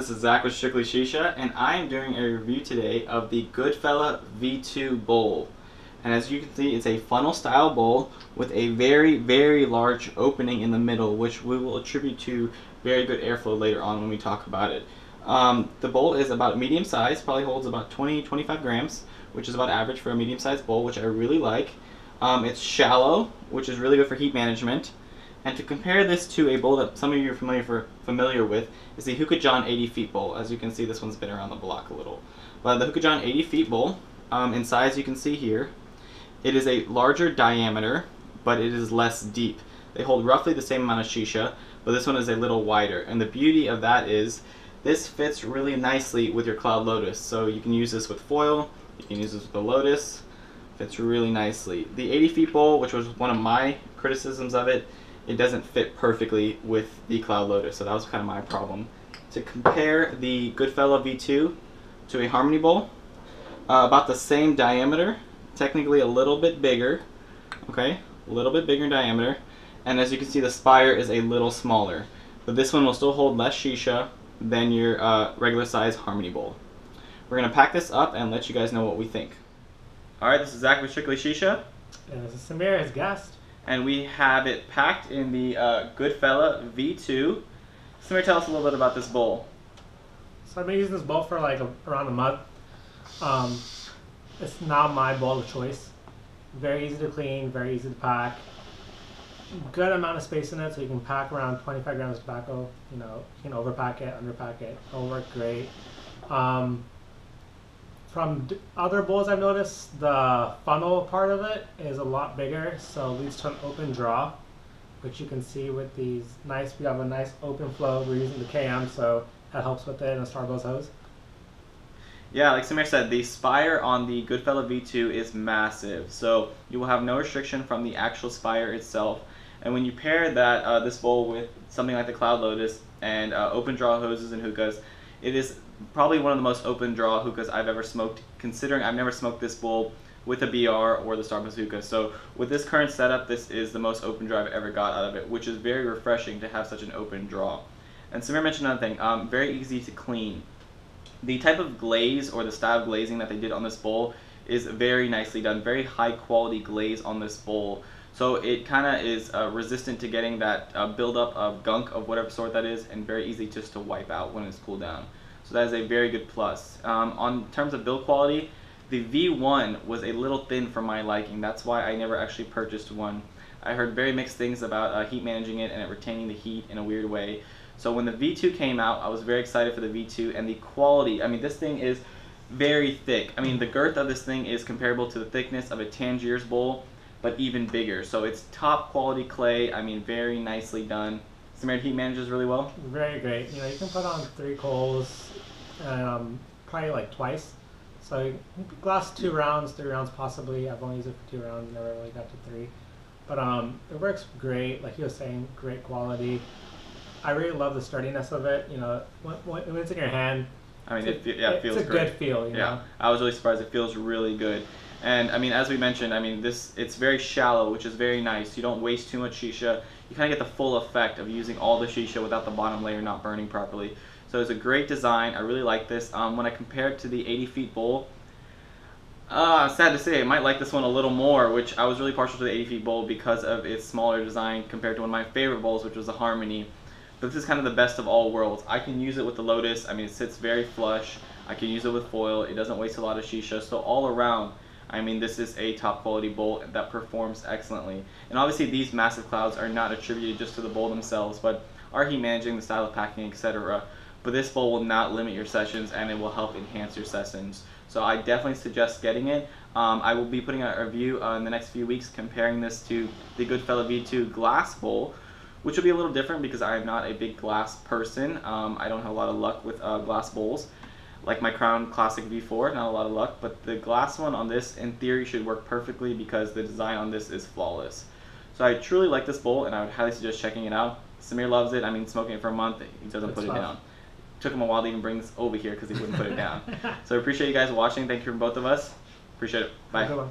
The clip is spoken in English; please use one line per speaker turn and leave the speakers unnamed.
this is Zach with Strictly Shisha, and I am doing a review today of the Goodfella V2 bowl. And as you can see, it's a funnel style bowl with a very, very large opening in the middle, which we will attribute to very good airflow later on when we talk about it. The bowl is about medium size, probably holds about 20-25 grams, which is about average for a medium sized bowl, which I really like. It's shallow, which is really good for heat management. And to compare this to a bowl that some of you are familiar with is the Hookah 80 feet bowl. As you can see, this one's been around the block a little. But the Hookah 80 feet bowl, in size you can see here, it is a larger diameter, but it is less deep. They hold roughly the same amount of shisha, but this one is a little wider. And the beauty of that is this fits really nicely with your Cloud Lotus. So you can use this with foil, you can use this with the Lotus, fits really nicely. The 80 feet bowl, which was one of my criticisms of it, it doesn't fit perfectly with the Cloud Lotus, so that was kind of my problem. To compare the Goodfella V2 to a Harmony bowl, about the same diameter, technically a little bit bigger, okay, a little bit bigger in diameter, and as you can see the spire is a little smaller, but this one will still hold less shisha than your regular size Harmony bowl. We're going to pack this up and let you guys know what we think. Alright, this is Zach with Strictly Shisha.
And this is Samir, his guest.
And we have it packed in the Goodfella V2. Samir, tell us a little bit about this bowl.
So I've been using this bowl for like around a month. It's now my bowl of choice. Very easy to clean, very easy to pack. Good amount of space in it, so you can pack around 25 grams of tobacco. You know, you can overpack it, underpack it. It'll work great. From other bowls I've noticed, the funnel part of it is a lot bigger, so it leads to an open draw, which you can see with these nice, we have a nice open flow. We're using the KM, so that helps with it, and a Starbucks hose.
Yeah, like Samir said, the spire on the Goodfella V2 is massive, so you will have no restriction from the actual spire itself. And when you pair that this bowl with something like the Cloud Lotus and open draw hoses and hookahs, it is probably one of the most open draw hookahs I've ever smoked, considering I've never smoked this bowl with a BR or the Starbucks hookah. So with this current setup, this is the most open draw I've ever got out of it, which is very refreshing to have such an open draw. And Samir mentioned another thing, very easy to clean. The type of glaze or the style of glazing that they did on this bowl is very nicely done, very high quality glaze on this bowl. So it kind of is resistant to getting that buildup of gunk of whatever sort that is, and very easy just to wipe out when it's cooled down. So that is a very good plus. On terms of build quality, the V1 was a little thin for my liking. That's why I never actually purchased one. I heard very mixed things about heat managing it and it retaining the heat in a weird way. So when the V2 came out, I was very excited for the V2, and the quality, I mean, this thing is very thick. I mean, the girth of this thing is comparable to the thickness of a Tangier's bowl, but even bigger. So it's top quality clay. I mean, very nicely done. Samir, heat manages really well?
Very great. You know, you can put on 3 coals, probably like twice. So you can glass 2 rounds, 3 rounds possibly. I've only used it for 2 rounds, never really got to 3. But it works great. Like he was saying, great quality. I really love the sturdiness of it. You know, when it's in your hand,
I mean, it feels great.
It's a good feel, you know?
I was really surprised. It feels really good. And I mean, as we mentioned, I mean, it's very shallow, which is very nice. You don't waste too much shisha. You kind of get the full effect of using all the shisha without the bottom layer not burning properly. So it's a great design. I really like this. When I compare it to the 80 feet bowl, sad to say, I might like this one a little more, which I was really partial to the 80 feet bowl because of its smaller design compared to one of my favorite bowls, which was the Harmony. But this is kind of the best of all worlds. I can use it with the Lotus. I mean, it sits very flush. I can use it with foil. It doesn't waste a lot of shisha. So all around, I mean, this is a top quality bowl that performs excellently. And obviously these massive clouds are not attributed just to the bowl themselves, but are heat managing, the style of packing, etc. But this bowl will not limit your sessions, and it will help enhance your sessions. So I definitely suggest getting it. I will be putting out a review in the next few weeks comparing this to the Goodfella V2 glass bowl, which will be a little different because I am not a big glass person. I don't have a lot of luck with glass bowls. Like my Crown Classic V4, not a lot of luck, but the glass one on this, in theory, should work perfectly because the design on this is flawless. So I truly like this bowl, and I would highly suggest checking it out. Samir loves it. I mean, smoking it for a month, he doesn't put it down. Took him a while to even bring this over here because he wouldn't put it down. So I appreciate you guys watching. Thank you from both of us. Appreciate it. Bye.